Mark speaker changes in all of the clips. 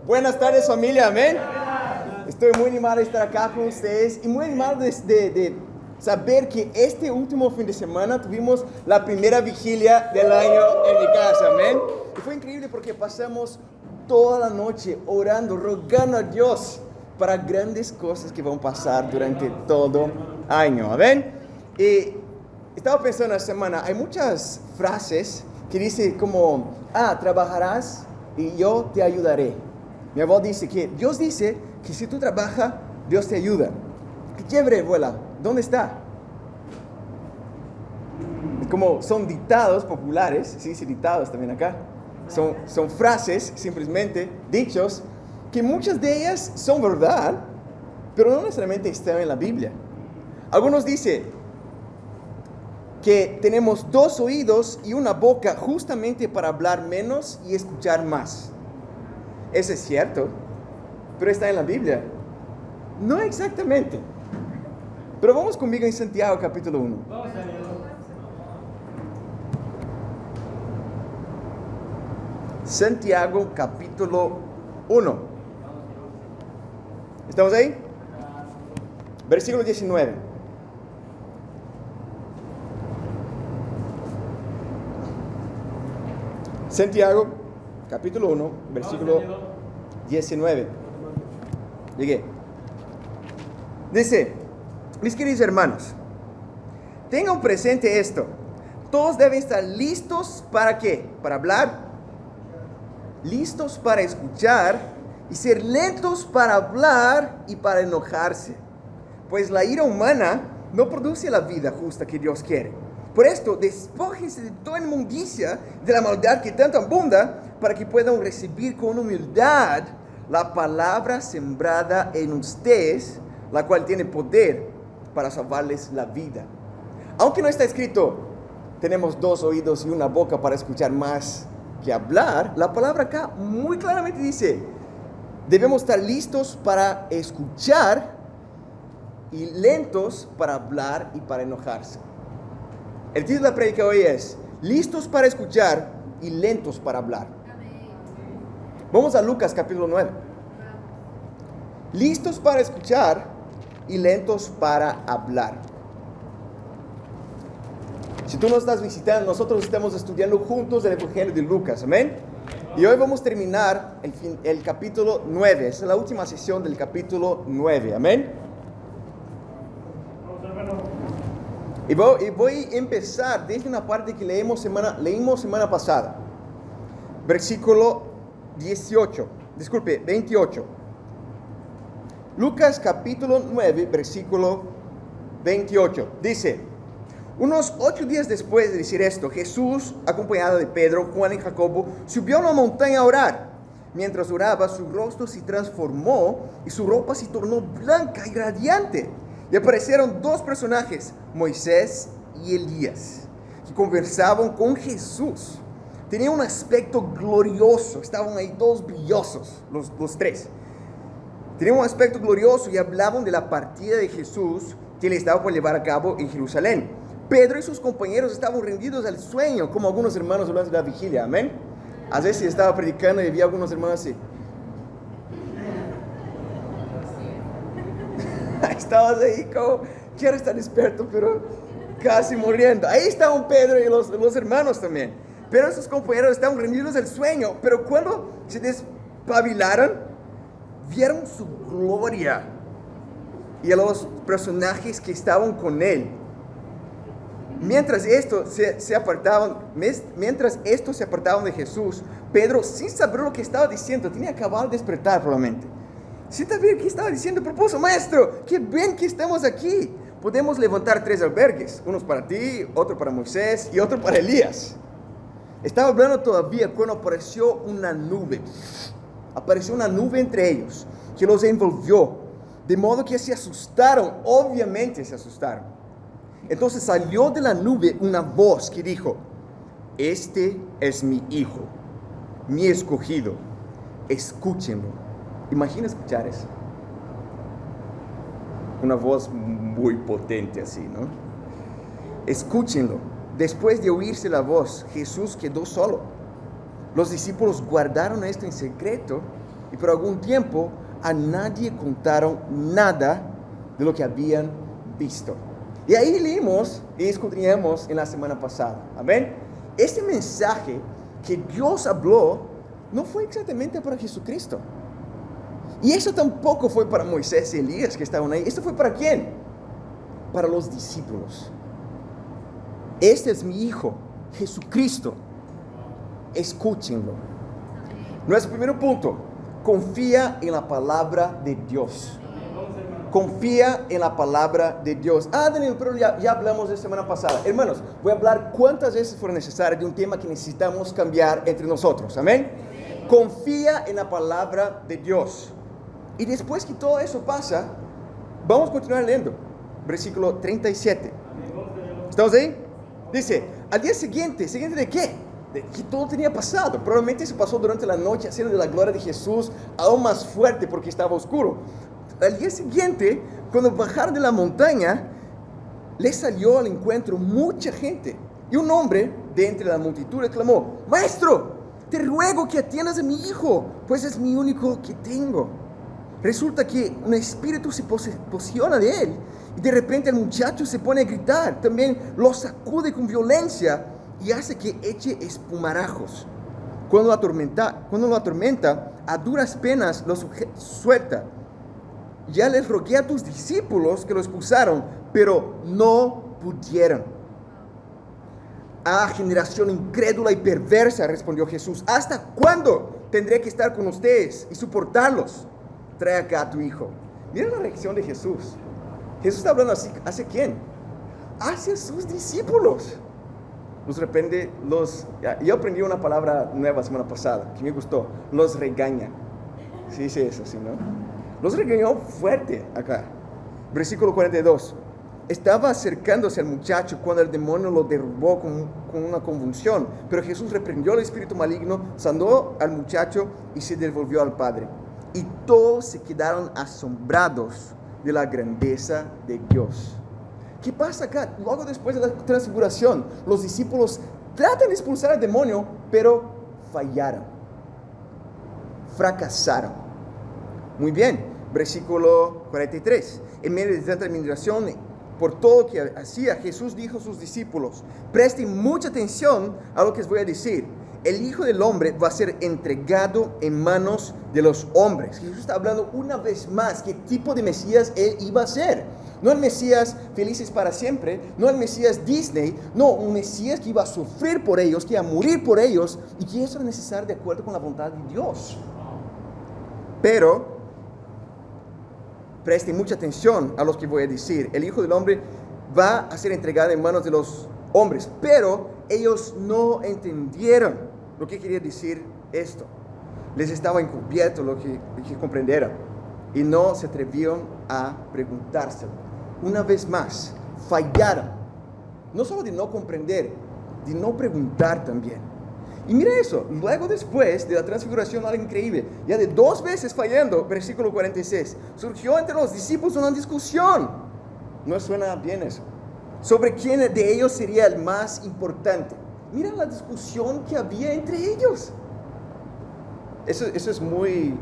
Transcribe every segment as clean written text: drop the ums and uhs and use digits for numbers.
Speaker 1: Buenas tardes, familia, amén. Estoy muy animado de estar acá con ustedes y muy animado de saber que este último fin de semana tuvimos la primera vigilia del año en mi casa, amén. Y fue increíble porque pasamos toda la noche orando, rogando a Dios para grandes cosas que van a pasar durante todo año, amén. Y estaba pensando esta semana, hay muchas frases que dicen como, trabajarás y yo te ayudaré. Mi abuelo dice que Dios dice que si tú trabajas, Dios te ayuda. Qué chévere, abuela. ¿Dónde está? Como son dictados populares, sí, dictados también acá. Son frases, simplemente, dichos, que muchas de ellas son verdad, pero no necesariamente están en la Biblia. Algunos dicen que tenemos dos oídos y una boca justamente para hablar menos y escuchar más. Eso es cierto, pero está en la Biblia. No exactamente. Pero vamos conmigo en Santiago capítulo 1. Santiago capítulo 1. ¿Estamos ahí? Versículo 19. Santiago capítulo 1, versículo 19. Llegué. Dice, mis queridos hermanos, tengan presente esto. Todos deben estar listos ¿para qué? Para hablar, listos para escuchar y ser lentos para hablar y para enojarse. Pues la ira humana no produce la vida justa que Dios quiere. Por esto, despójense de toda inmundicia, de la maldad que tanto abunda, para que puedan recibir con humildad la palabra sembrada en ustedes, la cual tiene poder para salvarles la vida. Aunque no está escrito, tenemos dos oídos y una boca para escuchar más que hablar, la palabra acá muy claramente dice, debemos estar listos para escuchar y lentos para hablar y para enojarse. El título de la prédica hoy es, listos para escuchar y lentos para hablar. Vamos a Lucas capítulo 9. Listos para escuchar y lentos para hablar. Si tú nos estás visitando, nosotros estamos estudiando juntos el Evangelio de Lucas, amén. Y hoy vamos a terminar el capítulo 9. Es la última sesión del capítulo 9, amén. Y voy a empezar desde una parte que leímos semana pasada. Versículo 28. Lucas capítulo 9, versículo 28. Dice, unos 8 días después de decir esto, Jesús, acompañado de Pedro, Juan y Jacobo, subió a una montaña a orar. Mientras oraba, su rostro se transformó y su ropa se tornó blanca y radiante. Y aparecieron dos personajes, Moisés y Elías, que conversaban con Jesús. Tenían un aspecto glorioso, estaban ahí todos brillosos, los tres. Tenían un aspecto glorioso y hablaban de la partida de Jesús que le estaba por llevar a cabo en Jerusalén. Pedro y sus compañeros estaban rendidos al sueño, como algunos hermanos durante la vigilia, amén. A veces estaba predicando y había algunos hermanos así. Estabas ahí como, quiero estar despierto, pero casi muriendo. Ahí estaban Pedro y los hermanos también. Pero sus compañeros estaban rendidos del sueño. Pero cuando se despabilaron, vieron su gloria y a los personajes que estaban con él. Mientras estos se apartaban de Jesús, Pedro, sin saber lo que estaba diciendo, tenía acabado de despertar probablemente. Sin saber qué estaba diciendo, propuso, maestro, qué bien que estamos aquí. Podemos levantar 3 albergues, uno para ti, otro para Moisés y otro para Elías. Estaba hablando todavía cuando apareció una nube. Apareció una nube entre ellos que los envolvió, de modo que se asustaron, obviamente se asustaron. Entonces salió de la nube una voz que dijo, este es mi hijo, mi escogido, escúchenlo. Imagina escuchar eso. Una voz muy potente así, ¿no? Escúchenlo. Después de oírse la voz, Jesús quedó solo. Los discípulos guardaron esto en secreto y por algún tiempo a nadie contaron nada de lo que habían visto. Y ahí leímos y escudriñamos en la semana pasada. Amén. Este mensaje que Dios habló no fue exactamente para Jesucristo. Y eso tampoco fue para Moisés y Elías que estaban ahí. ¿Esto fue para quién? Para los discípulos. Este es mi Hijo, Jesucristo. Escúchenlo. Nuestro primer punto: confía en la palabra de Dios. Confía en la palabra de Dios. Daniel, pero ya hablamos de semana pasada. Hermanos, voy a hablar cuántas veces fuera necesario de un tema que necesitamos cambiar entre nosotros. Amén. Confía en la palabra de Dios. Y después que todo eso pasa, vamos a continuar leyendo. Versículo 37. ¿Estamos ahí? Dice, al día siguiente, ¿siguiente de qué? De que todo tenía pasado. Probablemente se pasó durante la noche, haciendo de la gloria de Jesús aún más fuerte porque estaba oscuro. Al día siguiente, cuando bajaron de la montaña, le salió al encuentro mucha gente. Y un hombre de entre la multitud le clamó, Maestro, te ruego que atiendas a mi hijo, pues es mi único que tengo. Resulta que un espíritu se posesiona de él, y de repente el muchacho se pone a gritar. También lo sacude con violencia y hace que eche espumarajos. Cuando lo atormenta, a duras penas lo suelta. Ya les rogué a tus discípulos que lo expulsaron, pero no pudieron. Generación incrédula y perversa, respondió Jesús, ¿hasta cuándo tendré que estar con ustedes y soportarlos? Trae acá a tu hijo. Miren la reacción de Jesús. Jesús está hablando así, ¿hacia quién? Hacia sus discípulos. De repente yo aprendí una palabra nueva la semana pasada que me gustó. Los regaña. Sí, dice eso, ¿sí, no? Los regañó fuerte acá. Versículo 42. Estaba acercándose al muchacho cuando el demonio lo derrubó con una convulsión. Pero Jesús reprendió al espíritu maligno, sanó al muchacho y se devolvió al padre. Y todos se quedaron asombrados de la grandeza de Dios. ¿Qué pasa acá? Luego después de la transfiguración, los discípulos tratan de expulsar al demonio, pero fallaron. Fracasaron. Muy bien, versículo 43. En medio de tanta admiración por todo lo que hacía, Jesús dijo a sus discípulos, presten mucha atención a lo que les voy a decir. El Hijo del Hombre va a ser entregado en manos de los hombres. Jesús está hablando una vez más qué tipo de Mesías Él iba a ser. No el Mesías felices para siempre, no el Mesías Disney, no, un Mesías que iba a sufrir por ellos, que iba a morir por ellos y que eso era necesario de acuerdo con la voluntad de Dios. Pero presten mucha atención a lo que voy a decir. El Hijo del Hombre va a ser entregado en manos de los hombres, pero ellos no entendieron lo que quería decir esto. Les estaba encubierto lo que comprendieran y no se atrevieron a preguntárselo. Una vez más, fallaron. No solo de no comprender, de no preguntar también. Y mira eso, luego después de la transfiguración, algo increíble, ya de 2 veces fallando, versículo 46, surgió entre los discípulos una discusión. ¿No suena bien eso? Sobre quién de ellos sería el más importante. Mira la discusión que había entre ellos. Eso es muy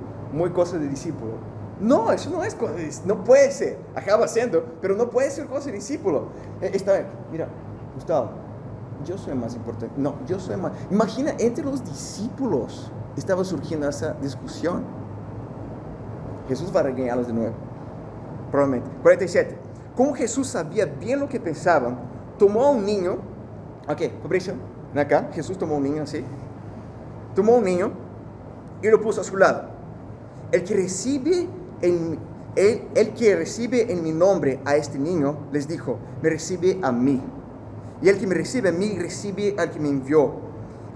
Speaker 1: cosa de discípulo. No, eso no es cosa de discípulo. No puede ser. Acaba siendo, pero no puede ser cosa de discípulo. Mira, Gustavo, yo soy más importante. No, yo soy más. Imagina, entre los discípulos estaba surgiendo esa discusión. Jesús va a regañarlos de nuevo. Probablemente. 47. Como Jesús sabía bien lo que pensaban, tomó a un niño. Fabricio, ven acá. Jesús tomó un niño así. Tomó un niño y lo puso a su lado. El que recibe en mi nombre a este niño, les dijo, me recibe a mí. Y el que me recibe a mí, recibe al que me envió.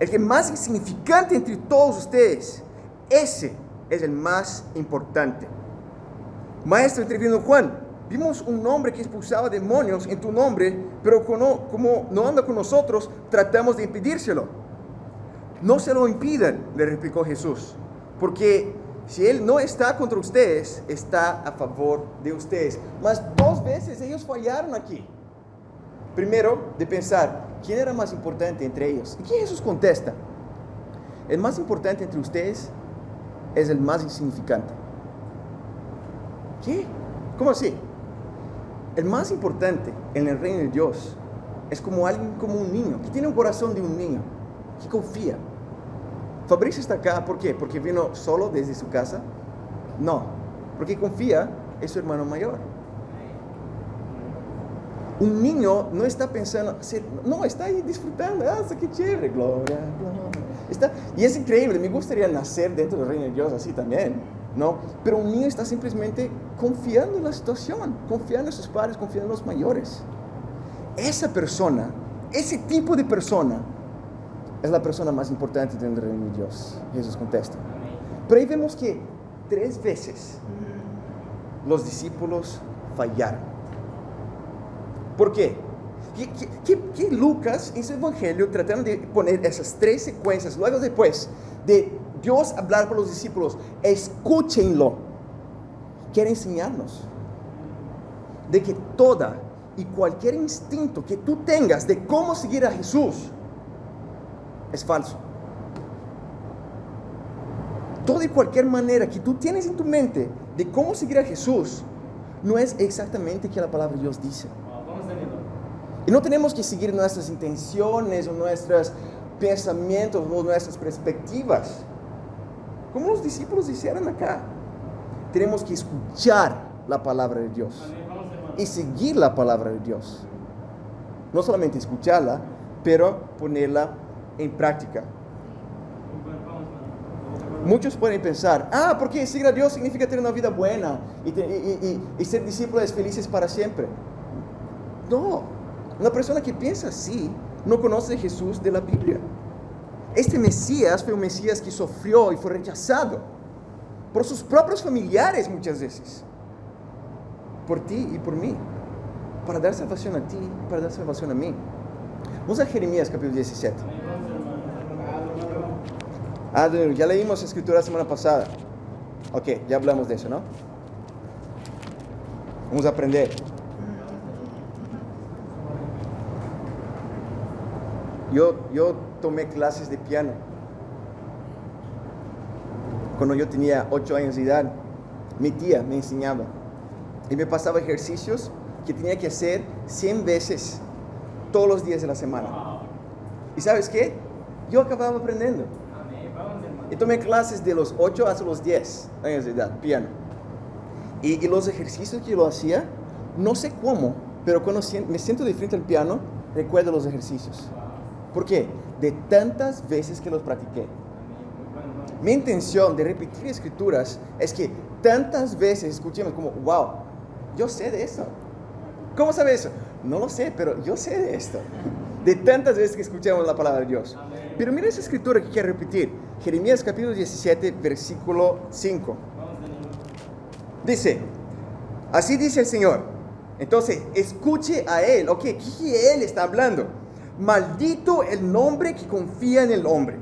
Speaker 1: El que más insignificante entre todos ustedes, ese es el más importante. Maestro, intervino Juan, vimos un hombre que expulsaba demonios en tu nombre, pero como no anda con nosotros, tratamos de impedírselo. No se lo impidan, le replicó Jesús, porque si él no está contra ustedes, está a favor de ustedes. Mas 2 veces ellos fallaron aquí. Primero, de pensar, ¿quién era más importante entre ellos? ¿Y qué Jesús contesta? El más importante entre ustedes es el más insignificante. ¿Qué? ¿Cómo así? El más importante en el reino de Dios es como alguien, como un niño, que tiene un corazón de un niño, que confía. Fabricio está acá, ¿por qué? ¿Porque vino solo desde su casa? No, porque confía en su hermano mayor. Un niño no está pensando, no, está ahí disfrutando, qué chévere, gloria, gloria. Y es increíble, me gustaría nacer dentro del reino de Dios así también, ¿no? Pero un niño está simplemente confiando en la situación, confiando en sus padres, confiando en los mayores. Esa persona, ese tipo de persona, es la persona más importante dentro del reino de Dios. Jesús contesta. Pero ahí vemos que 3 veces los discípulos fallaron. ¿Por qué? ¿Qué Lucas en su evangelio tratando de poner esas 3 secuencias luego después de Dios hablar con los discípulos? Escúchenlo. Quiere enseñarnos de que toda y cualquier instinto que tú tengas de cómo seguir a Jesús es falso. Toda y cualquier manera que tú tienes en tu mente de cómo seguir a Jesús no es exactamente que la palabra de Dios dice. Y no tenemos que seguir nuestras intenciones o nuestros pensamientos o nuestras perspectivas, como los discípulos hicieron acá. Tenemos que escuchar la palabra de Dios y seguir la palabra de Dios. No solamente escucharla, pero ponerla en práctica. Muchos pueden pensar, porque seguir a Dios significa tener una vida buena y ser discípulos felices para siempre. No. Una persona que piensa así no conoce a Jesús de la Biblia. Este Mesías fue un Mesías que sufrió y fue rechazado por sus propios familiares muchas veces, por ti y por mí, para dar salvación a ti, para dar salvación a mí. Vamos a Jeremías capítulo 17. Ya leímos la escritura la semana pasada. Ok, ya hablamos de eso, ¿no? Vamos a aprender. Yo tomé clases de piano cuando yo tenía 8 años de edad. Mi tía me enseñaba y me pasaba ejercicios que tenía que hacer 100 veces todos los días de la semana. ¿Y sabes qué? Yo acababa aprendiendo. Y tomé clases de los 8 hasta los 10 años de edad, piano. Y los ejercicios que yo hacía, no sé cómo, pero cuando me siento de frente al piano, recuerdo los ejercicios. ¿Por qué? De tantas veces que los practiqué. Mi intención de repetir escrituras es que tantas veces escuchemos como, wow, yo sé de esto. ¿Cómo sabe eso? No lo sé, pero yo sé de esto. De tantas veces que escuchamos la palabra de Dios. Pero mira esa escritura que quiero repetir. Jeremías capítulo 17, versículo 5. Dice, así dice el Señor. Entonces, escuche a Él. Ok, ¿qué Él está hablando? Maldito el hombre que confía en el hombre.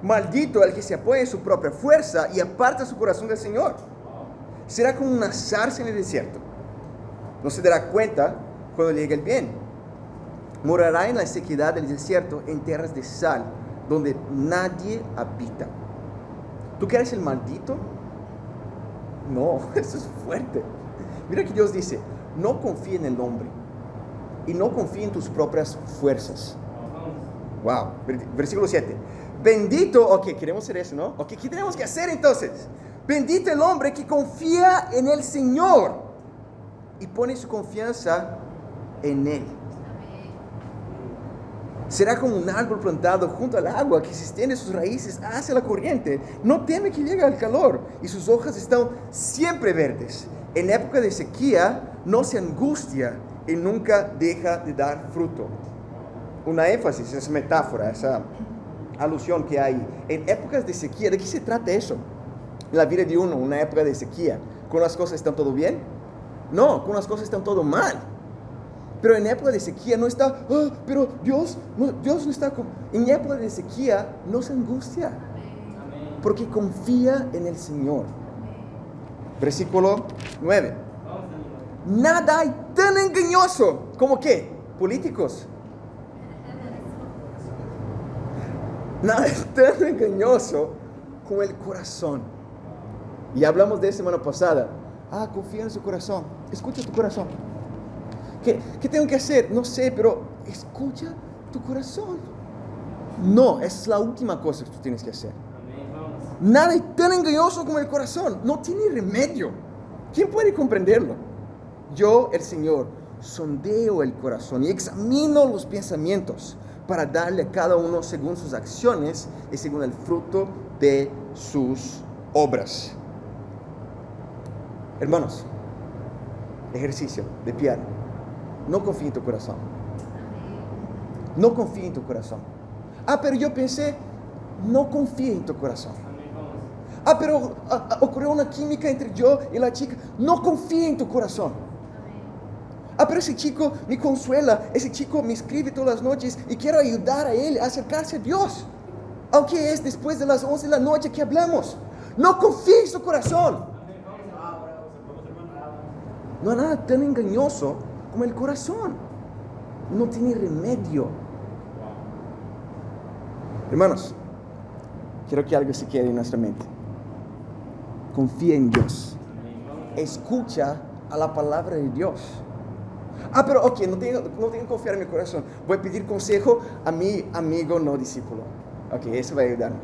Speaker 1: Maldito el que se apoya en su propia fuerza y aparta su corazón del Señor. Será como una zarza en el desierto. No se dará cuenta cuando llegue el bien. Morará en la sequedad del desierto, en tierras de sal, donde nadie habita. ¿Tú que eres el maldito? No, eso es fuerte. Mira que Dios dice, no confíe en el hombre y no confíe en tus propias fuerzas. Wow, versículo 7. Bendito, ok, queremos hacer eso, ¿no? Ok, ¿qué tenemos que hacer entonces? Bendito el hombre que confía en el Señor y pone su confianza en Él. Será como un árbol plantado junto al agua que se extiende sus raíces hacia la corriente. No teme que llegue el calor y sus hojas están siempre verdes. En época de sequía no se angustia y nunca deja de dar fruto. Una énfasis, esa metáfora, esa alusión que hay. En épocas de sequía, ¿de qué se trata eso? En la vida de uno, una época de sequía. ¿Cuando las cosas están todo bien? No, cuando las cosas están todo mal. Pero en época de sequía no está, pero Dios no está. En época de sequía no se angustia. Porque confía en el Señor. Versículo 9. Nada hay tan engañoso como ¿qué? Políticos. Nada es tan engañoso como el corazón. Y hablamos de semana pasada. Confía en su corazón. Escucha tu corazón. ¿Qué tengo que hacer? No sé, pero escucha tu corazón. No, es la última cosa que tú tienes que hacer. Nada es tan engañoso como el corazón. No tiene remedio. ¿Quién puede comprenderlo? Yo, el Señor, sondeo el corazón y examino los pensamientos para darle a cada uno según sus acciones y según el fruto de sus obras. Hermanos, ejercicio de piano. No confíe en tu corazón. No confíe en tu corazón. Pero yo pensé, no confíe en tu corazón. Pero ocurrió una química entre yo y la chica. No confíe en tu corazón. Pero ese chico me consuela, ese chico me escribe todas las noches y quiero ayudar a él a acercarse a Dios. Aunque es después de las 11 de la noche que hablamos. No confíe en su corazón. No hay nada tan engañoso como el corazón. No tiene remedio. Hermanos, quiero que algo se quede en nuestra mente. Confía en Dios. Escucha a la palabra de Dios. Pero no tengo que confiar en mi corazón. Voy a pedir consejo a mi amigo no discípulo. Eso va a ayudarme.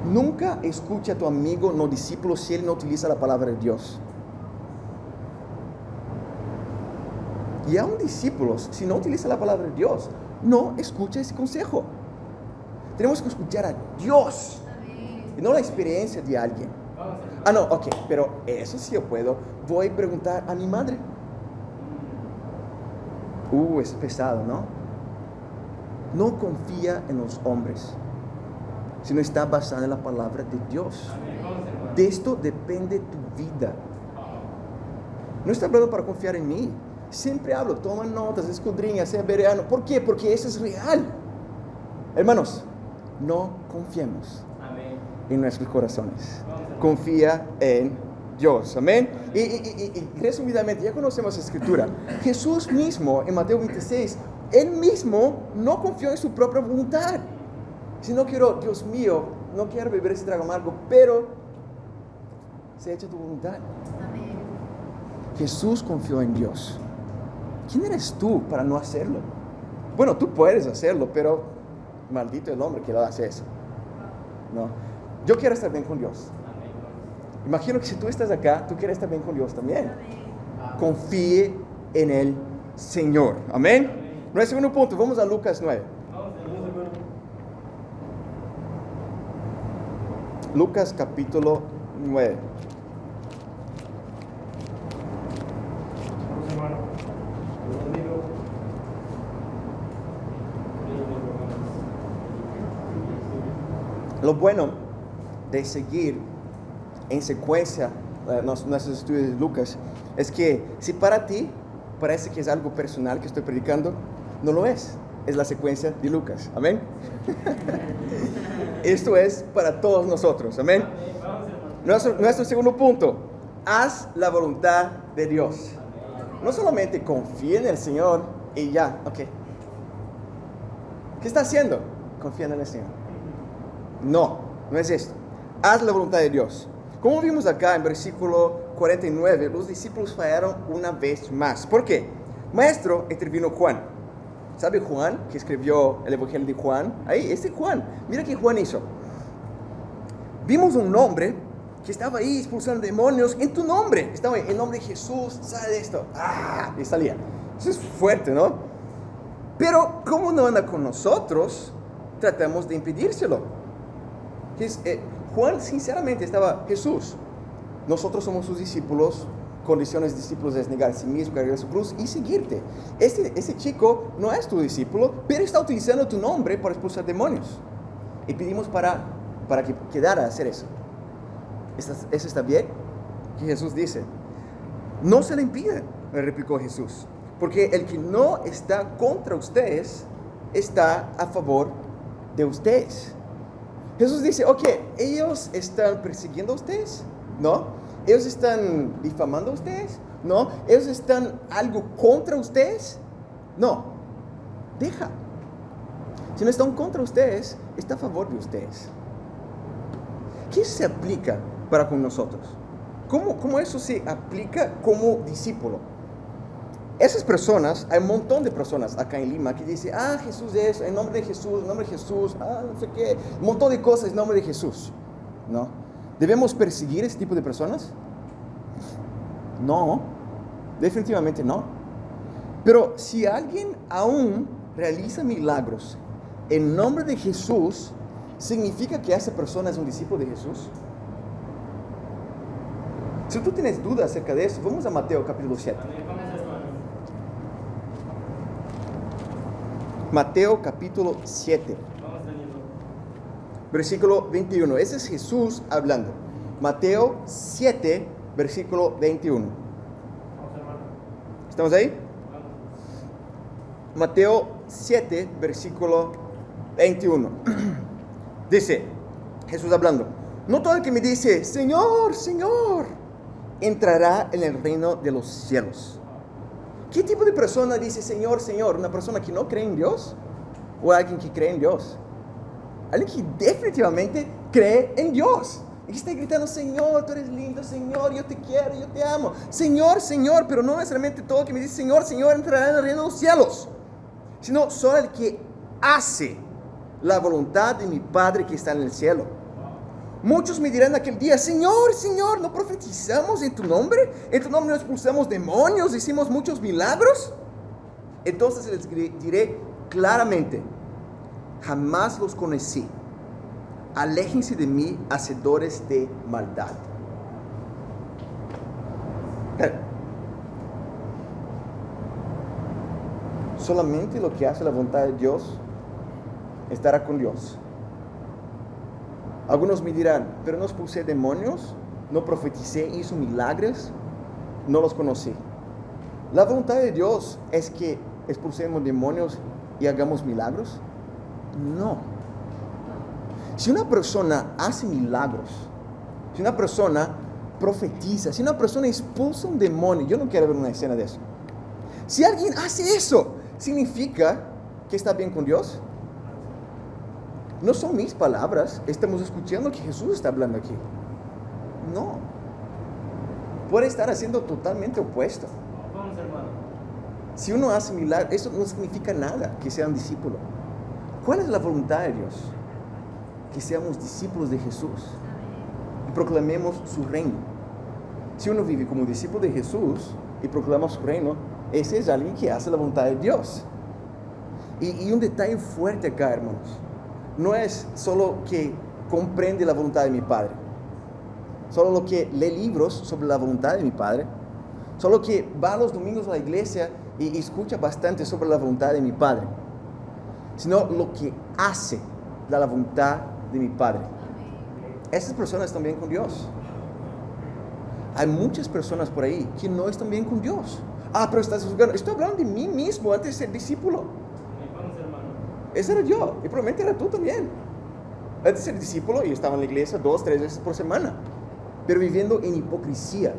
Speaker 1: Nunca escucha a tu amigo no discípulo si él no utiliza la palabra de Dios. Y aún discípulos, si no utiliza la palabra de Dios, no escucha ese consejo. Tenemos que escuchar a Dios y no la experiencia de alguien. Pero eso sí yo puedo. Voy a preguntar a mi madre. Es pesado, ¿no? No confía en los hombres, sino está basada en la palabra de Dios. De esto depende tu vida. No está hablando para confiar en mí. Siempre hablo, toma notas, escudriña, sea bereano. ¿Por qué? Porque eso es real. Hermanos, no confiemos en nuestros corazones. Confía en Dios. Amén. Y resumidamente, ya conocemos la escritura. Jesús mismo, en Mateo 26, él mismo no confió en su propia voluntad. Si no quiero, Dios mío, no quiero beber ese trago amargo, pero se ha hecho tu voluntad. Amén. Jesús confió en Dios. ¿Quién eres tú para no hacerlo? Bueno, tú puedes hacerlo, pero maldito el hombre que lo hace eso. No. Yo quiero estar bien con Dios. Imagino que si tú estás acá, tú quieres estar bien con Dios también. Confíe en el Señor. Amén. Nuestro segundo punto, vamos a Lucas 9. Lucas capítulo 9. Lo bueno de seguir en secuencia nuestros estudios de Lucas es que si para ti parece que es algo personal que estoy predicando, no lo es. Es la secuencia de Lucas. Amén. Esto es para todos nosotros. Amén. Nuestro segundo punto. Haz la voluntad de Dios. No solamente confía en el Señor y ya. ¿Qué está haciendo? Confía en el Señor. No es esto. Haz la voluntad de Dios. Como vimos acá en versículo 49, los discípulos fallaron una vez más. ¿Por qué? Maestro, intervino Juan. ¿Sabe Juan que escribió el Evangelio de Juan? Ahí, Juan. Mira qué Juan hizo. Vimos un hombre que estaba ahí expulsando demonios en tu nombre. Estaba en nombre de Jesús, sale de esto. Y salía. Eso es fuerte, ¿no? Pero como no anda con nosotros, tratamos de impedírselo. Juan sinceramente estaba, Jesús, nosotros somos sus discípulos, condiciones de discípulos es negar a sí mismo, cargar su cruz y seguirte. Ese chico no es tu discípulo, pero está utilizando tu nombre para expulsar demonios. Y pedimos para que quedara a hacer eso. ¿Eso está bien? Que Jesús dice, no se le impide, le replicó Jesús, porque el que no está contra ustedes, está a favor de ustedes. Jesús dice, ¿ellos están persiguiendo a ustedes? No. ¿Ellos están difamando a ustedes? No. ¿Ellos están algo contra ustedes? No. Deja. Si no están contra ustedes, está a favor de ustedes. ¿qué se aplica para con nosotros? ¿Cómo eso se aplica como discípulo? Esas personas, hay un montón de personas acá en Lima que dicen, Jesús es, en nombre de Jesús, no sé qué, un montón de cosas en nombre de Jesús, ¿no? ¿Debemos perseguir ese tipo de personas? No, definitivamente no. Pero si alguien aún realiza milagros en nombre de Jesús, ¿significa que esa persona es un discípulo de Jesús? Si tú tienes dudas acerca de eso, vamos a Mateo capítulo 7. Mateo capítulo 7, versículo 21. Ese es Jesús hablando. Mateo 7, versículo 21. ¿Estamos ahí? Mateo 7, versículo 21. Dice, Jesús hablando, no todo el que me dice, Señor, Señor, entrará en el reino de los cielos. ¿Qué tipo de persona dice Señor, Señor? ¿Una persona que no cree en Dios? ¿O alguien que cree en Dios? Alguien que definitivamente cree en Dios. Y que está gritando, Señor, tú eres lindo, Señor, yo te quiero, yo te amo. Señor, Señor, pero no necesariamente todo el que me dice Señor, Señor, entrará en el reino de los cielos. Sino solo el que hace la voluntad de mi Padre que está en el cielo. Muchos me dirán aquel día, Señor, Señor, ¿no profetizamos en tu nombre? ¿En tu nombre no expulsamos demonios? ¿Hicimos muchos milagros? Entonces les diré claramente, jamás los conocí. Aléjense de mí, hacedores de maldad. Solamente lo que hace la voluntad de Dios estará con Dios. Algunos me dirán, pero no expulsé demonios, no profeticé, hizo milagros, no los conocí. La voluntad de Dios es que expulsemos demonios y hagamos milagros. No. Si una persona hace milagros, si una persona profetiza, si una persona expulsa un demonio, yo no quiero ver una escena de eso. Si alguien hace eso, ¿significa que está bien con Dios? No son mis palabras, estamos escuchando que Jesús está hablando aquí. No. Puede estar haciendo totalmente opuesto. Si uno hace milagros, eso no significa nada que sea un discípulo. ¿Cuál es la voluntad de Dios? Que seamos discípulos de Jesús y proclamemos su reino. Si uno vive como discípulo de Jesús y proclama su reino, ese es alguien que hace la voluntad de Dios. Y un detalle fuerte acá, hermanos. No es solo que comprende la voluntad de mi Padre, solo lo que lee libros sobre la voluntad de mi Padre, solo que va los domingos a la iglesia y escucha bastante sobre la voluntad de mi Padre, sino lo que hace la voluntad de mi Padre. Esas personas están bien con Dios. Hay muchas personas por ahí que no están bien con Dios. Pero estás juzgando. Estoy hablando de mí mismo antes de ser discípulo. Ese era yo, y probablemente era tú también. Antes de ser discípulo, yo estaba en la iglesia 2-3 veces por semana, pero viviendo en hipocresía,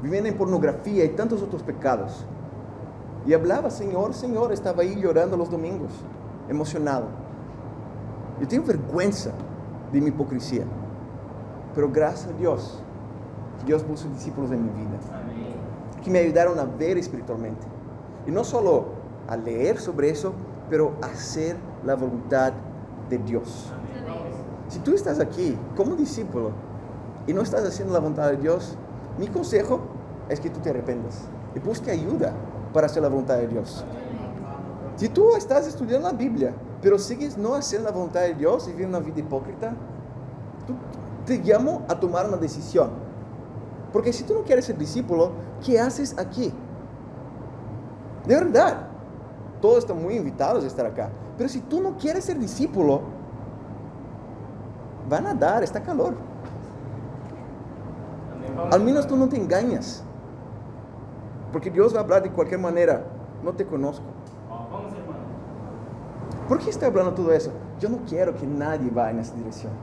Speaker 1: viviendo en pornografía y tantos otros pecados. Y hablaba, Señor, Señor, estaba ahí llorando los domingos, emocionado. Yo tengo vergüenza de mi hipocresía, pero gracias a Dios, Dios puso discípulos en mi vida, que me ayudaron a ver espiritualmente, y no solo a leer sobre eso, pero hacer la voluntad de Dios. Si tú estás aquí como discípulo y no estás haciendo la voluntad de Dios, mi consejo es que tú te arrepentas y busque ayuda para hacer la voluntad de Dios. Si tú estás estudiando la Biblia, pero sigues no haciendo la voluntad de Dios y viviendo una vida hipócrita, te llamo a tomar una decisión. Porque si tú no quieres ser discípulo, ¿qué haces aquí? De verdad. Todos están muy invitados a estar acá. Pero si tú no quieres ser discípulo, van a dar, está calor. Al menos tú no te engañas. Porque Dios va a hablar de cualquier manera. No te conozco. ¿Por qué estoy hablando todo eso? Yo no quiero que nadie vaya en esa dirección.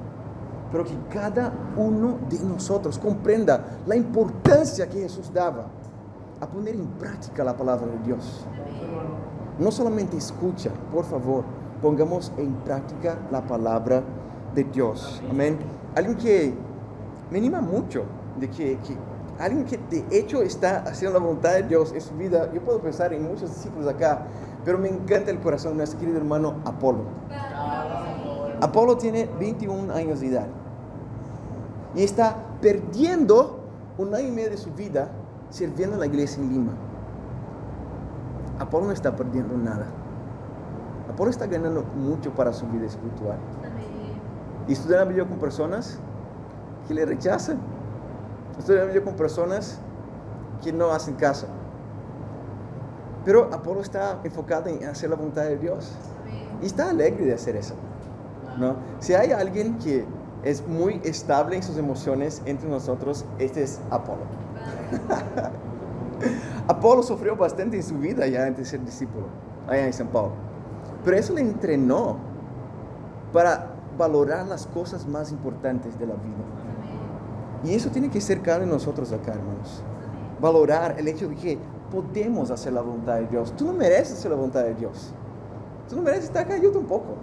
Speaker 1: Pero que cada uno de nosotros comprenda la importancia que Jesús daba a poner en práctica la palabra de Dios. No solamente escucha, por favor, pongamos en práctica la palabra de Dios. Amén. Alguien que me anima mucho, de que alguien que de hecho está haciendo la voluntad de Dios en su vida. Yo puedo pensar en muchos discípulos acá, pero me encanta el corazón de nuestro querido hermano Apolo. Apolo tiene 21 años de edad y está perdiendo 1 año y medio de su vida sirviendo en la iglesia en Lima. Apolo no está perdiendo nada. Apolo está ganando mucho para su vida espiritual. Y estudiar la Biblia con personas que le rechazan. Estudiar la Biblia con personas que no hacen caso. Pero Apolo está enfocado en hacer la voluntad de Dios. Y está alegre de hacer eso, ¿no? Si hay alguien que es muy estable en sus emociones entre nosotros, este es Apolo. Apolo sufrió bastante en su vida ya antes de ser discípulo, allá en San Paulo. Pero eso le entrenó para valorar las cosas más importantes de la vida. Y eso tiene que ser cada uno de nosotros acá, hermanos. Valorar el hecho de que podemos hacer la voluntad de Dios. Tú no mereces hacer la voluntad de Dios. Tú no mereces estar acá, yo tampoco.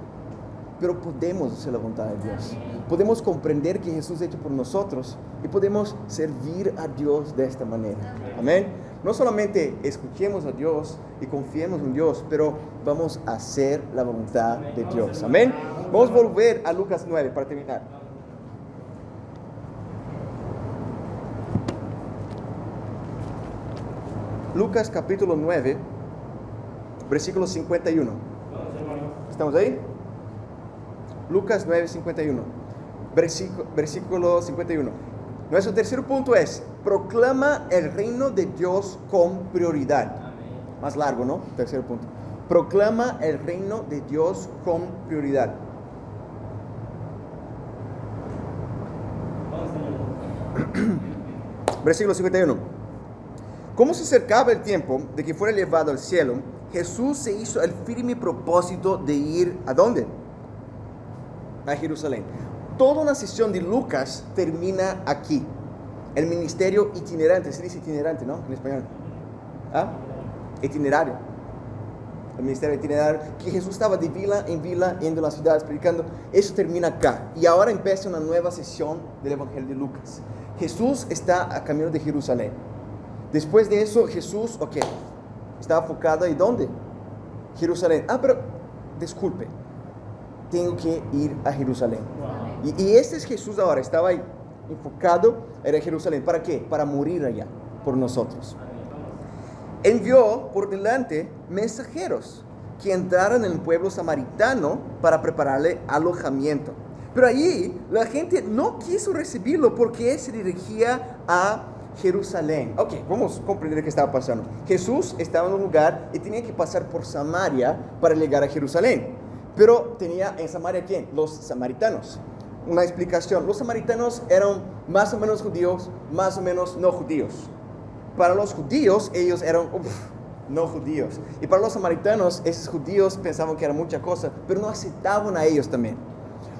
Speaker 1: Pero podemos hacer la voluntad de Dios. Podemos comprender que Jesús ha hecho por nosotros y podemos servir a Dios de esta manera. Amén. No solamente escuchemos a Dios y confiemos en Dios, pero vamos a hacer la voluntad de Dios. Amén. Vamos a volver a Lucas 9 para terminar. Lucas capítulo 9, versículo 51. ¿Estamos ahí? Lucas 9, 51. Versículo 51. Nuestro tercer punto es: proclama el reino de Dios con prioridad. Más largo, ¿no? Tercer punto. Proclama el reino de Dios con prioridad. Versículo 51. Como se acercaba el tiempo de que fuera llevado al cielo, Jesús se hizo el firme propósito de ir ¿a dónde? A Jerusalén. Toda una sesión de Lucas termina aquí. El ministerio itinerante, se dice itinerante, ¿no? En español. ¿Ah? Itinerario. El ministerio itinerario, que Jesús estaba de vila en vila, yendo a las ciudades, predicando. Eso termina acá. Y ahora empieza una nueva sesión del Evangelio de Lucas. Jesús está a camino de Jerusalén. Después de eso, Jesús, estaba enfocado ¿en dónde? Jerusalén. Pero, disculpe, tengo que ir a Jerusalén. Y este es Jesús ahora, estaba ahí, enfocado en Jerusalén. ¿Para qué? Para morir allá, por nosotros. Envió por delante mensajeros que entraron en el pueblo samaritano para prepararle alojamiento. Pero allí la gente no quiso recibirlo porque se dirigía a Jerusalén. Vamos a comprender qué estaba pasando. Jesús estaba en un lugar y tenía que pasar por Samaria para llegar a Jerusalén. Pero tenía en Samaria ¿quién? Los samaritanos. Una explicación: los samaritanos eran más o menos judíos, más o menos no judíos. Para los judíos, ellos eran no judíos. Y para los samaritanos, esos judíos pensaban que era mucha cosa, pero no aceptaban a ellos también.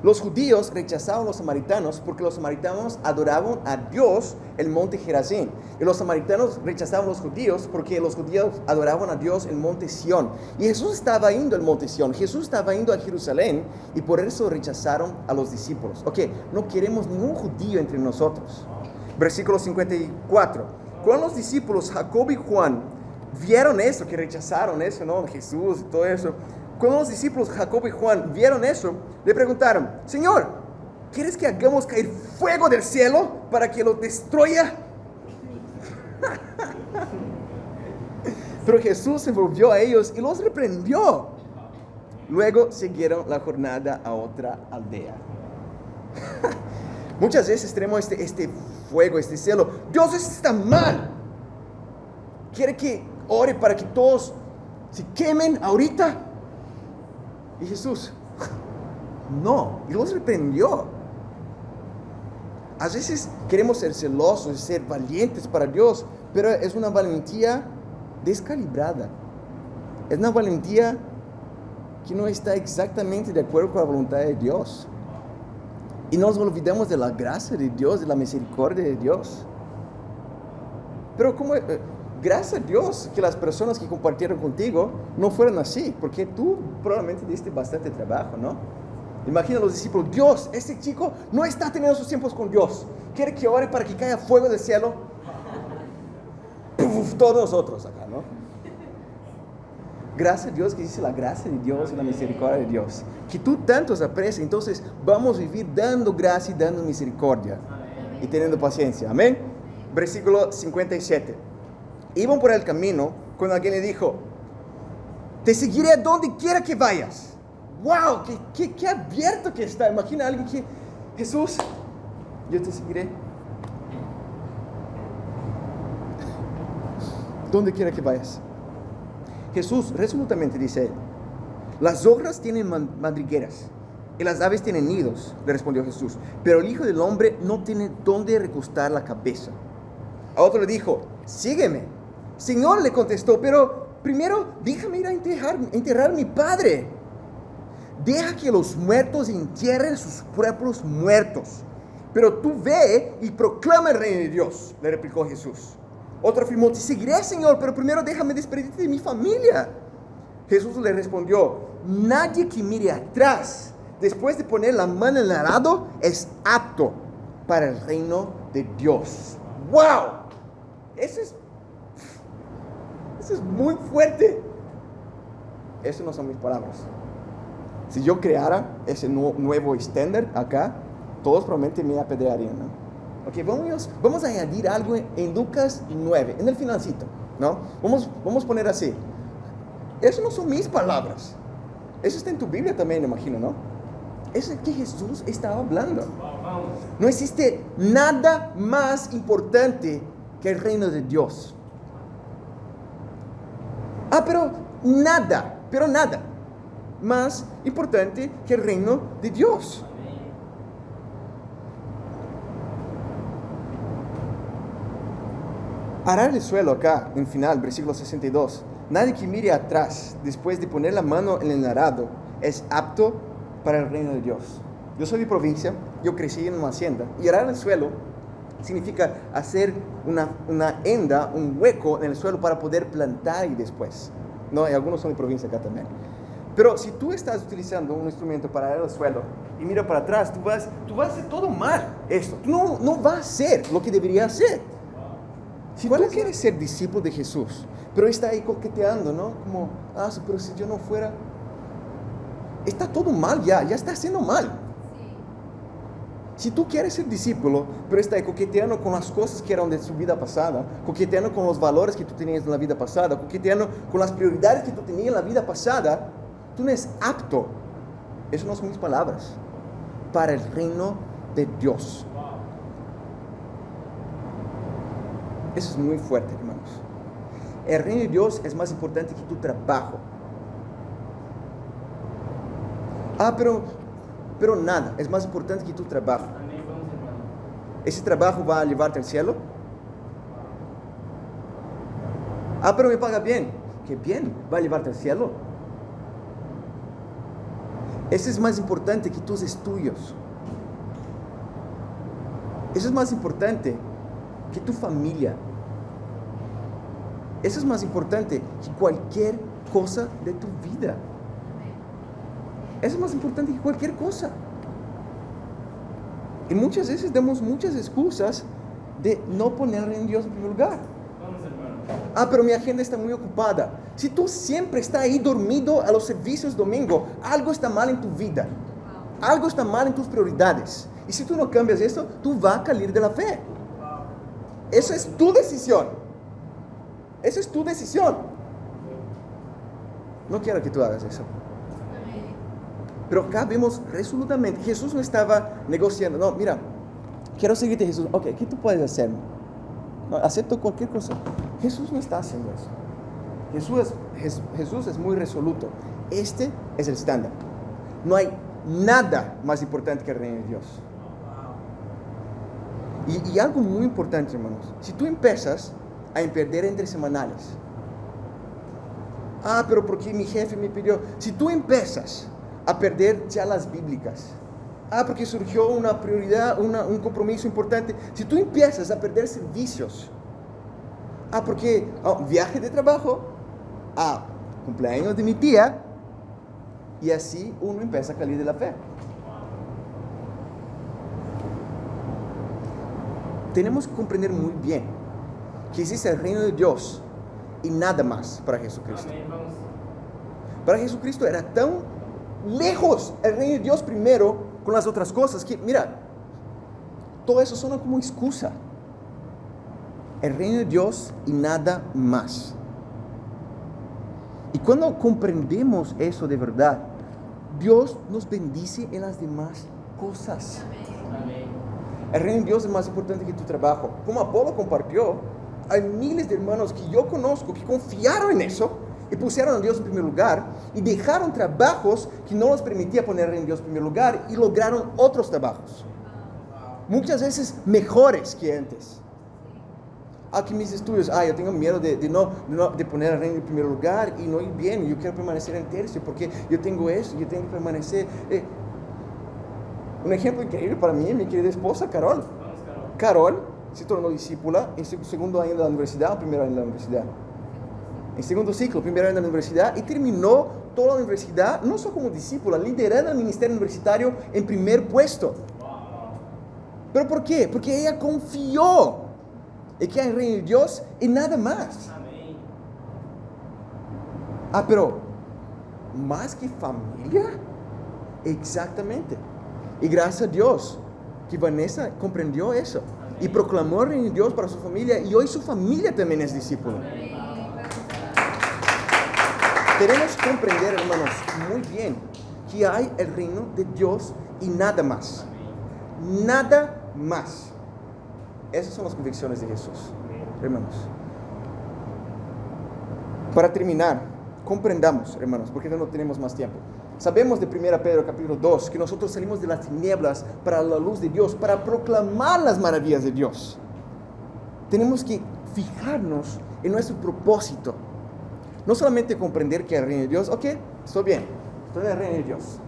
Speaker 1: Los judíos rechazaban a los samaritanos porque los samaritanos adoraban a Dios en el monte Gerazín. Y los samaritanos rechazaban a los judíos porque los judíos adoraban a Dios en el monte Sión. Y Jesús estaba yendo al monte Sión. Jesús estaba yendo a Jerusalén y por eso rechazaron a los discípulos. No queremos ningún judío entre nosotros. Versículo 54. Cuando los discípulos Jacobo y Juan vieron eso, que rechazaron eso, ¿no? Jesús y todo eso. Cuando los discípulos Jacobo y Juan vieron eso, le preguntaron: Señor, ¿quieres que hagamos caer fuego del cielo para que lo destruya? Pero Jesús se volvió a ellos y los reprendió. Luego siguieron la jornada a otra aldea. Muchas veces tenemos este fuego, este celo. Dios está mal. Quiere que ore para que todos se quemen ahorita. Y Jesús, no, y los reprendió. A veces queremos ser celosos, ser valientes para Dios, pero es una valentía descalibrada. Es una valentía que no está exactamente de acuerdo con la voluntad de Dios. Y nos olvidamos de la gracia de Dios, de la misericordia de Dios. Pero gracias a Dios que las personas que compartieron contigo no fueron así, porque tú probablemente diste bastante trabajo, ¿no? Imagina a los discípulos, Dios, este chico no está teniendo sus tiempos con Dios. ¿Quiere que ore para que caiga fuego del cielo? Puf, todos nosotros acá, ¿no? Gracias a Dios que dice la gracia de Dios y la misericordia de Dios. Que tú tantos aprecias, entonces vamos a vivir dando gracia y dando misericordia. Y teniendo paciencia, amén. Versículo 57. Iban por el camino cuando alguien le dijo, te seguiré a donde quiera que vayas. ¡Wow! ¡Qué abierto que está! Imagina a alguien que, Jesús, yo te seguiré. Donde quiera que vayas. Jesús resolutamente dice él, las zorras tienen madrigueras y las aves tienen nidos, le respondió Jesús, pero el Hijo del Hombre no tiene dónde recostar la cabeza. A otro le dijo, sígueme. Señor, le contestó, pero primero déjame ir a enterrar a mi padre. Deja que los muertos entierren sus propios muertos. Pero tú ve y proclama el reino de Dios, le replicó Jesús. Otro afirmó, te seguiré, Señor, pero primero déjame despedirte de mi familia. Jesús le respondió, nadie que mire atrás después de poner la mano en el arado es apto para el reino de Dios. ¡Wow! Eso es muy fuerte. Eso no son mis palabras. Si yo creara ese nuevo estándar acá, todos probablemente me apedrearían, ¿no? Ok, vamos a añadir algo en Lucas 9, en el finalcito, ¿no? Vamos a poner así. Eso no son mis palabras. Eso está en tu Biblia también, me imagino, ¿no? Eso es que Jesús estaba hablando. No existe nada más importante que el reino de Dios. Pero nada más importante que el reino de Dios. Arar el suelo acá, en final, versículo 62. Nadie que mire atrás después de poner la mano en el arado es apto para el reino de Dios. Yo soy de provincia, yo crecí en una hacienda, y arar el suelo significa hacer una enda, un hueco en el suelo para poder plantar y después. No, y algunos son de provincia acá también. Pero si tú estás utilizando un instrumento para arar el suelo y mira para atrás, tú vas a hacer todo mal esto. Tú no vas a hacer lo que debería hacer. Si tú quieres ser discípulo de Jesús, pero está ahí coqueteando, ¿no? Como, pero si yo no fuera, está todo mal ya está haciendo mal. Si tú quieres ser discípulo, pero está ahí coqueteando con las cosas que eran de su vida pasada, coqueteando con los valores que tú tenías en la vida pasada, coqueteando con las prioridades que tú tenías en la vida pasada, tú no eres apto, eso no son mis palabras, para el reino de Dios. Eso es muy fuerte, hermanos. El reino de Dios es más importante que tu trabajo. Pero nada, es más importante que tu trabajo. ¿Ese trabajo va a llevarte al cielo? Pero me paga bien. ¿Qué bien? ¿Va a llevarte al cielo? Ese es más importante que tus estudios. Eso es más importante que tu familia. Eso es más importante que cualquier cosa de tu vida. Eso es más importante que cualquier cosa. Y muchas veces damos muchas excusas de no poner en Dios en primer lugar. Pero mi agenda está muy ocupada. Si tú siempre estás ahí dormido a los servicios domingo, algo está mal en tu vida. Algo está mal en tus prioridades. Y si tú no cambias esto, tú vas a caer de la fe. Eso es tu decisión. Eso es tu decisión. No quiero que tú hagas eso. Pero acá vemos resolutamente, Jesús no estaba negociando. No, mira, quiero seguirte, Jesús. Ok, ¿qué tú puedes hacer? No, acepto cualquier cosa. Jesús no está haciendo eso. Jesús es muy resoluto. Este es el estándar. No hay nada más importante que el reino de Dios. Y algo muy importante, hermanos. Si tú empiezas a perder entre semanales. Pero porque mi jefe me pidió. Si tú empiezas a perder ya las bíblicas. Porque surgió una prioridad, un compromiso importante. Si tú empiezas a perder servicios. Porque viaje de trabajo. Cumpleaños de mi tía. Y así uno empieza a salir de la fe. tenemos que comprender muy bien que existe el reino de Dios y nada más para Jesucristo. Para Jesucristo era tan lejos el reino de Dios primero con las otras cosas que, mira, todo eso suena como excusa. El reino de Dios y nada más. Y cuando comprendemos eso de verdad, Dios nos bendice en las demás cosas.
Speaker 2: Amén.
Speaker 1: El reino de Dios es más importante que tu trabajo. Como Apolo compartió, hay miles de hermanos que yo conozco que confiaron en eso y pusieron a Dios en primer lugar y dejaron trabajos que no les permitía poner a Dios en primer lugar y lograron otros trabajos. Muchas veces mejores que antes. Aquí mis estudios, yo tengo miedo de poner al reino en primer lugar y no ir bien, yo quiero permanecer en tercio porque yo tengo eso, yo tengo que permanecer. Un ejemplo increíble para mí, mi querida esposa, Carol. Carol se tornó discípula en su segundo año de la universidad o primer año de la universidad. En segundo ciclo, primer año de la universidad, y terminó toda la universidad, no solo como discípula, liderando el ministerio universitario en primer puesto. ¿Pero por qué? Porque ella confió en que hay el reino de Dios y nada más.
Speaker 2: Amén.
Speaker 1: Pero más que familia, exactamente. Y gracias a Dios que Vanessa comprendió eso y proclamó el reino de Dios para su familia, y hoy su familia también es discípula. Tenemos que comprender, hermanos, muy bien que hay el reino de Dios y nada más. Nada más. Esas son las convicciones de Jesús, hermanos. Para terminar, comprendamos, hermanos, porque no tenemos más tiempo. Sabemos de 1 Pedro capítulo 2 que nosotros salimos de las tinieblas para la luz de Dios, para proclamar las maravillas de Dios. Tenemos que fijarnos en nuestro propósito. No solamente comprender que el reino de Dios, ok, estoy bien, estoy en el reino de Dios.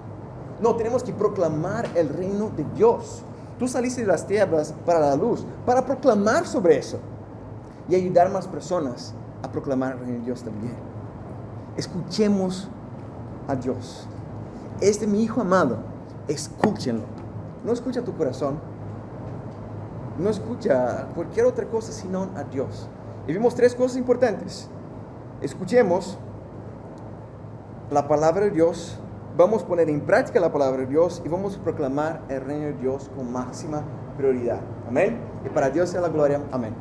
Speaker 1: No, tenemos que proclamar el reino de Dios. Tú saliste de las tinieblas para la luz, para proclamar sobre eso y ayudar a más personas a proclamar el reino de Dios también. Escuchemos a Dios. Mi hijo amado, escúchenlo. No escucha tu corazón, no escucha cualquier otra cosa sino a Dios. Y vimos 3 cosas importantes. Escuchemos la palabra de Dios, vamos a poner en práctica la palabra de Dios y vamos a proclamar el reino de Dios con máxima prioridad. Amén. Y para Dios sea la gloria. Amén.